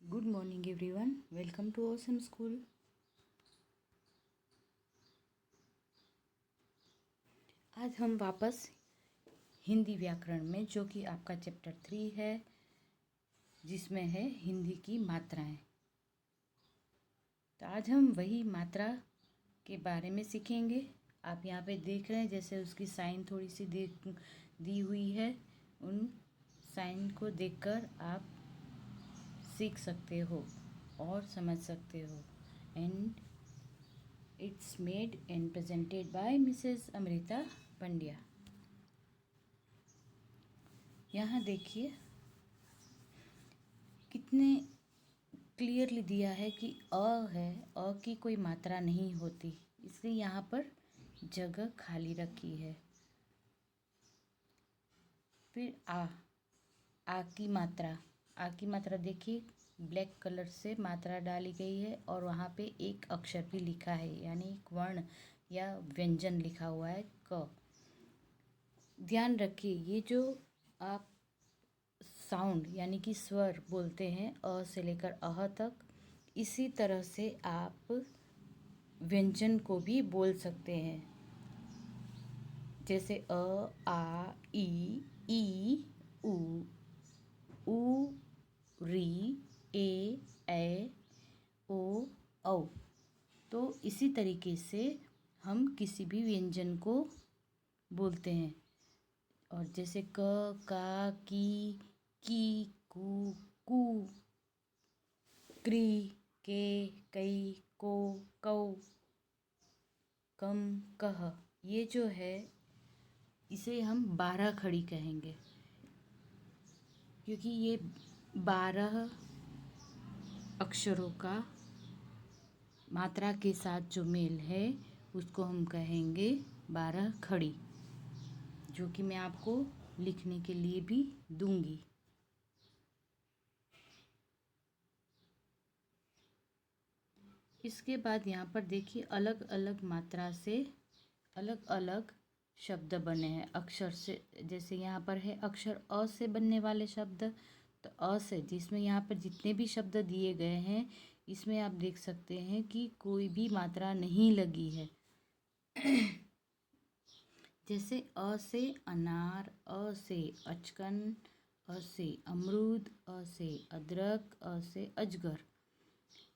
Good morning everyone, welcome to awesome school. आज हम वापस हिंदी व्याकरण में, जो कि आपका चैप्टर 3 है, जिसमें है हिंदी की मात्राएं। तो आज हम वही मात्रा के बारे में सीखेंगे। आप यहाँ पे देख रहे हैं, जैसे उसकी साइन थोड़ी सी दी हुई है। उन साइन को देखकर आप सीख सकते हो और समझ सकते हो। And it's made and presented by Mrs Amrita Pandya. यहाँ देखिए कितने क्लियरली दिया है कि अ है, अ की कोई मात्रा नहीं होती, इसलिए यहाँ पर जगह खाली रखी है। फिर आ की मात्रा, आ की मात्रा देखिए ब्लैक कलर से मात्रा डाली गई है और वहाँ पे एक अक्षर भी लिखा है, यानी एक वर्ण या व्यंजन लिखा हुआ है, क। ध्यान रखिए, ये जो आप साउंड यानी कि स्वर बोलते हैं अ से लेकर अह तक, इसी तरह से आप व्यंजन को भी बोल सकते हैं, जैसे अ, आ, ई, उ, री, ए, ओ, औ। तो इसी तरीके से हम किसी भी व्यंजन को बोलते हैं। और जैसे क, का, की, कू, क्री, के, कई, को, कौ, कम, कह, ये जो है इसे हम 12 खड़ी कहेंगे, क्योंकि ये 12 अक्षरों का मात्रा के साथ जो मेल है उसको हम कहेंगे 12 खड़ी, जो कि मैं आपको लिखने के लिए भी दूंगी। इसके बाद यहाँ पर देखिए अलग अलग मात्रा से अलग अलग शब्द बने हैं अक्षर से। जैसे यहाँ पर है अक्षर अ से बनने वाले शब्द, तो अ से, जिसमें यहाँ पर जितने भी शब्द दिए गए हैं इसमें आप देख सकते हैं कि कोई भी मात्रा नहीं लगी है। जैसे अ से अनार, अ से अचकन, अ से अमरूद, अ से अदरक, अ से अजगर।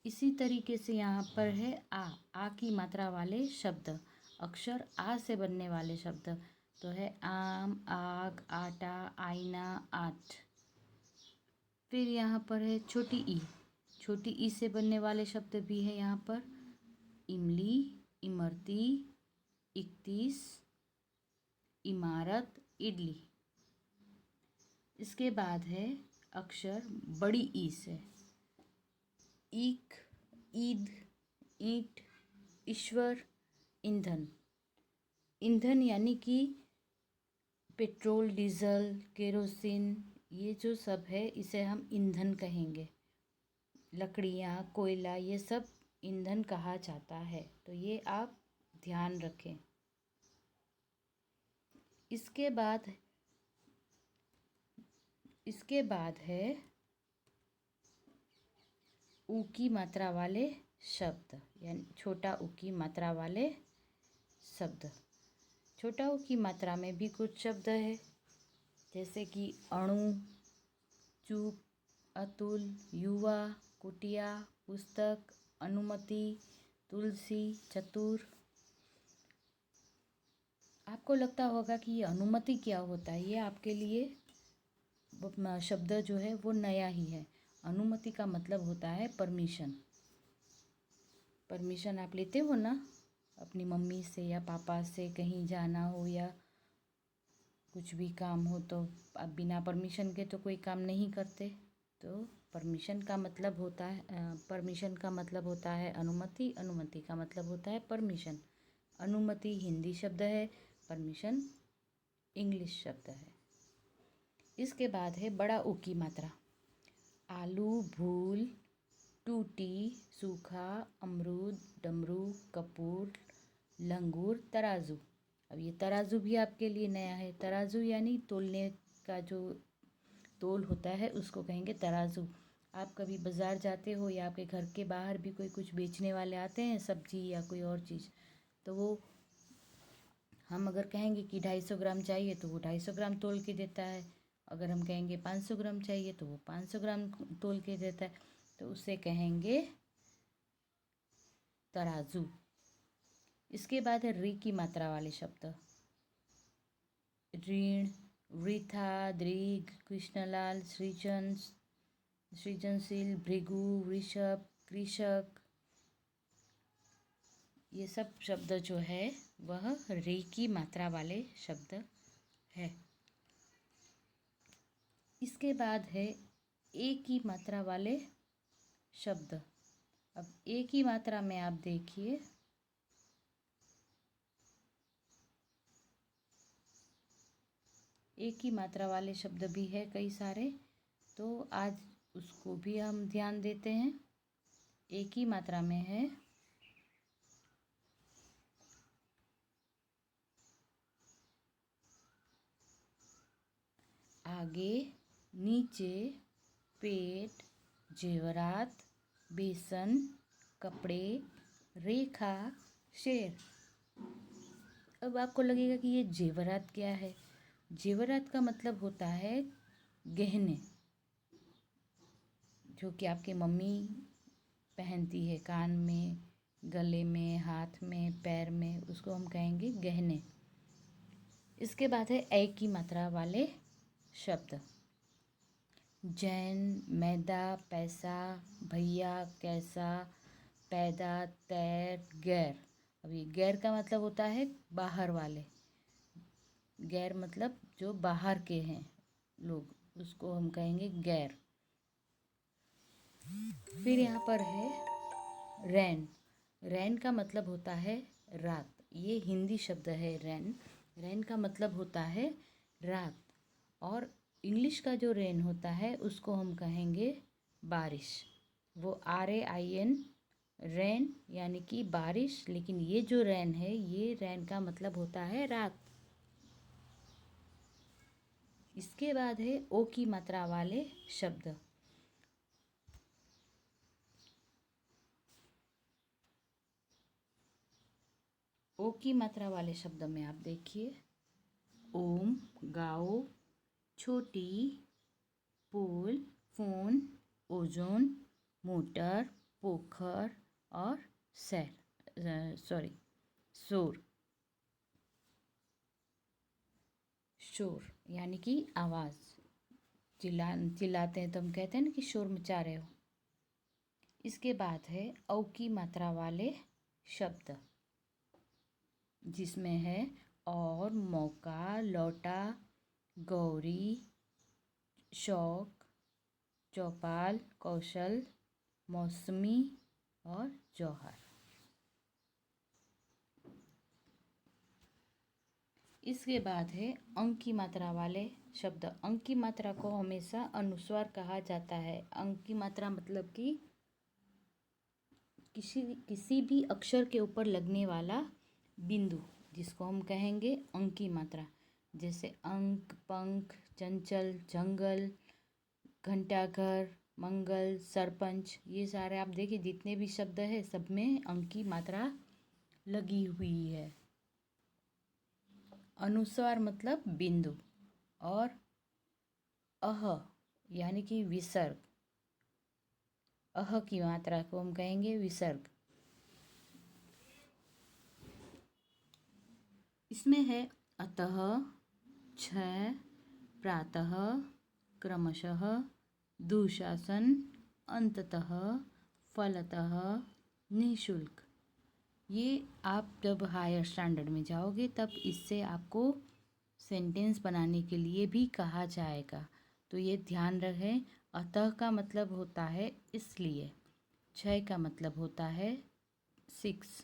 इसी तरीके से यहाँ पर है आ की मात्रा वाले शब्द, अक्षर आ से बनने वाले शब्द, तो है आम, आग, आटा, आईना, आठ। फिर यहाँ पर है छोटी ई से बनने वाले शब्द भी है यहाँ पर, इमली, इमरती, 31, इमारत, इडली। इसके बाद है अक्षर बड़ी ई से, ईख, ईद, ईंट, ईश्वर, ईंधन। ईंधन यानी कि पेट्रोल, डीजल, केरोसिन, ये जो सब है इसे हम ईंधन कहेंगे। लकड़ियाँ, कोयला, ये सब ईंधन कहा जाता है, तो ये आप ध्यान रखें। इसके बाद है ऊ की मात्रा वाले शब्द, यानी छोटा ऊ की मात्रा वाले शब्द। छोटा ऊ की मात्रा में भी कुछ शब्द है, जैसे कि अणु, चुप, अतुल, युवा, कुटिया, पुस्तक, अनुमति, तुलसी, चतुर। आपको लगता होगा कि ये अनुमति क्या होता है, ये आपके लिए शब्द जो है वो नया ही है। अनुमति का मतलब होता है परमिशन। परमिशन आप लेते हो ना अपनी मम्मी से या पापा से, कहीं जाना हो या कुछ भी काम हो, तो आप बिना परमिशन के तो कोई काम नहीं करते। तो परमिशन का मतलब होता है अनुमति, अनुमति का मतलब होता है परमिशन। अनुमति हिंदी शब्द है, परमिशन इंग्लिश शब्द है। इसके बाद है बड़ा ऊ की मात्रा, आलू, भूल, टूटी, सूखा, अमरूद, डमरू, कपूर, लंगूर, तराजू। अब ये तराजू भी आपके लिए नया है। तराजू यानी तोलने का जो तोल होता है उसको कहेंगे तराजू। आप कभी बाज़ार जाते हो या आपके घर के बाहर भी कोई कुछ बेचने वाले आते हैं, सब्जी या कोई और चीज़, तो वो हम अगर कहेंगे कि 250 ग्राम चाहिए तो वो 250 ग्राम तोल के देता है। अगर हम कहेंगे 500 ग्राम चाहिए तो वो 500 ग्राम तोल के देता है। तो उसे कहेंगे तराजू। इसके बाद है री की मात्रा वाले शब्द। ऋण, वृथा, दृग, कृष्णलाल, सृजनशील, भृगु, वृषभ, कृषक, ये सब शब्द जो है वह रे की मात्रा वाले शब्द है। इसके बाद है ए की मात्रा वाले शब्द। अब ए की मात्रा में आप देखिए, ए की मात्रा वाले शब्द भी है कई सारे, तो आज उसको भी हम ध्यान देते हैं। ए की मात्रा में है आगे, नीचे, पेट, जेवरात, बेसन, कपड़े, रेखा, शेर। अब आपको लगेगा कि ये जेवरात क्या है। जेवरात का मतलब होता है गहने, जो कि आपकी मम्मी पहनती है कान में, गले में, हाथ में, पैर में, उसको हम कहेंगे गहने। इसके बाद है ए की मात्रा वाले शब्द। जैन, मैदा, पैसा, भैया, कैसा, पैदा, तैर, गैर। अभी गैर का मतलब होता है बाहर वाले। गैर मतलब जो बाहर के हैं लोग, उसको हम कहेंगे गैर। फिर यहाँ पर है रैन। रैन का मतलब होता है रात। ये हिंदी शब्द है रैन। रैन का मतलब होता है रात। और इंग्लिश का जो रेन होता है उसको हम कहेंगे बारिश। वो RAIN, रैन यानी कि बारिश। लेकिन ये जो रैन है, ये रैन का मतलब होता है रात। इसके बाद है ओ की मात्रा वाले शब्द। ओ की मात्रा वाले शब्द में आप देखिए, ओम, गाओ, छोटी, पुल, फोन, ओजोन, मोटर, पोखर और शोर। शोर यानी कि आवाज़। चिल्लाते हैं तो हम कहते हैं ना कि शोर मचा रहे हो। इसके बाद है औ की मात्रा वाले शब्द, जिसमें है और, मौका, लौटा, गौरी, शौक, चौपाल, कौशल, मौसमी और जौहर। इसके बाद है अंक की मात्रा वाले शब्द। अंक की मात्रा को हमेशा अनुस्वार कहा जाता है। अंक की मात्रा मतलब कि किसी भी अक्षर के ऊपर लगने वाला बिंदु, जिसको हम कहेंगे अंक की मात्रा। जैसे अंक, पंख, चंचल, जंगल, घंटाघर, मंगल, सरपंच, ये सारे आप देखिए जितने भी शब्द है सब में अंक की मात्रा लगी हुई है। अनुस्वार मतलब बिंदु। और अह यानी कि विसर्ग। अह की मात्रा को हम कहेंगे विसर्ग। इसमें है अतः, छः, प्रातः, क्रमशः, दुशासन, अंततः, फलतः, निःशुल्क। ये आप जब हायर स्टैंडर्ड में जाओगे तब इससे आपको सेंटेंस बनाने के लिए भी कहा जाएगा। तो ये ध्यान रखें। अतः का मतलब होता है इसलिए। छः का मतलब होता है 6।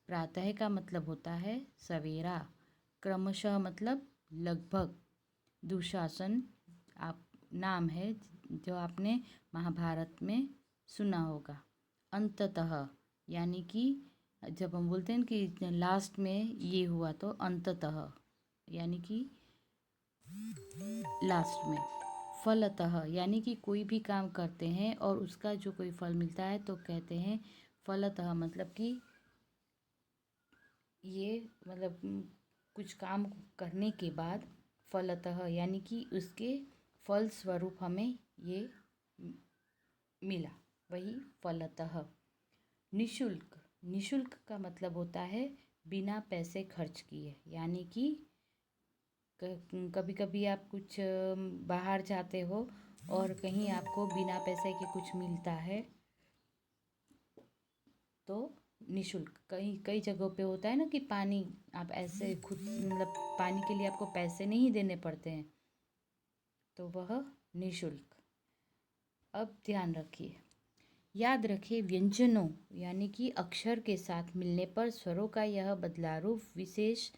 प्रातः का मतलब होता है सवेरा। क्रमशः मतलब लगभग। दुशासन आप नाम है जो आपने महाभारत में सुना होगा। अंततः यानी कि जब हम बोलते हैं कि लास्ट में ये हुआ तो अंततः यानी कि लास्ट में। फलतः, यानी कि कोई भी काम करते हैं और उसका जो कोई फल मिलता है तो कहते हैं फलतः। मतलब कि ये मतलब कुछ काम करने के बाद फलतः, यानी कि उसके फल स्वरूप हमें ये मिला, वही फलतः। निशुल्क, निशुल्क का मतलब होता है बिना पैसे खर्च किए। यानी कि कभी कभी आप कुछ बाहर जाते हो और कहीं आपको बिना पैसे के कुछ मिलता है तो निशुल्क। कई कई जगहों पे होता है ना कि पानी आप ऐसे खुद मतलब पानी के लिए आपको पैसे नहीं देने पड़ते हैं, तो वह निशुल्क। अब ध्यान रखिए, याद रखिए व्यंजनों यानी कि अक्षर के साथ मिलने पर स्वरों का यह बदलारूप विशेष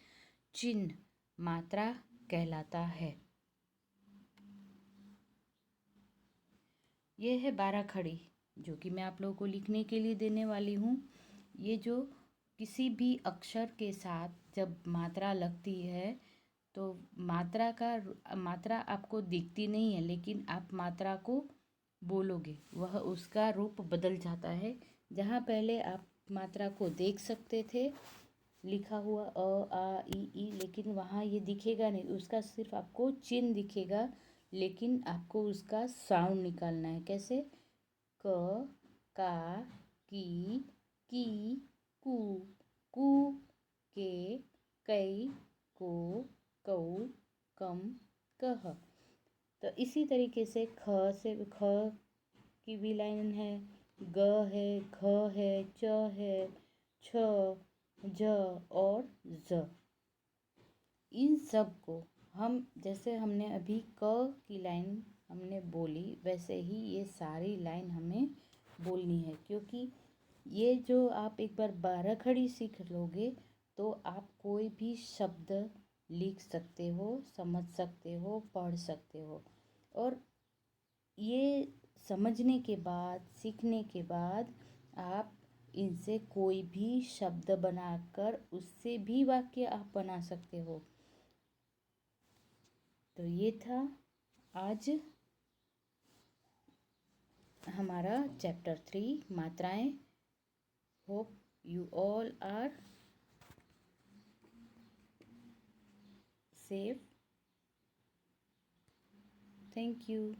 चिन्ह मात्रा कहलाता है। यह है 12 खड़ी जो कि मैं आप लोगों को लिखने के लिए देने वाली हूँ। ये जो किसी भी अक्षर के साथ जब मात्रा लगती है तो मात्रा आपको दिखती नहीं है, लेकिन आप मात्रा को बोलोगे वह उसका रूप बदल जाता है। जहाँ पहले आप मात्रा को देख सकते थे लिखा हुआ अ आ ई, लेकिन वहाँ ये दिखेगा नहीं, उसका सिर्फ आपको चिन्ह दिखेगा, लेकिन आपको उसका साउंड निकालना है। कैसे? क, का, की, कू, कू, के, कई, को, कौ, कम, कह। तो इसी तरीके से ख की भी लाइन है, ग है, घ है, च है, छ, ज और ज। इन सब को हम जैसे हमने अभी क की लाइन हमने बोली वैसे ही ये सारी लाइन हमें बोलनी है, क्योंकि ये जो आप एक बार 12 खड़ी सीख लोगे तो आप कोई भी शब्द लिख सकते हो, समझ सकते हो, पढ़ सकते हो। और ये समझने के बाद, सीखने के बाद आप इनसे कोई भी शब्द बनाकर उससे भी वाक्य आप बना सकते हो। तो ये था आज हमारा चैप्टर 3 मात्राएं। Hope you all are safe. Thank you.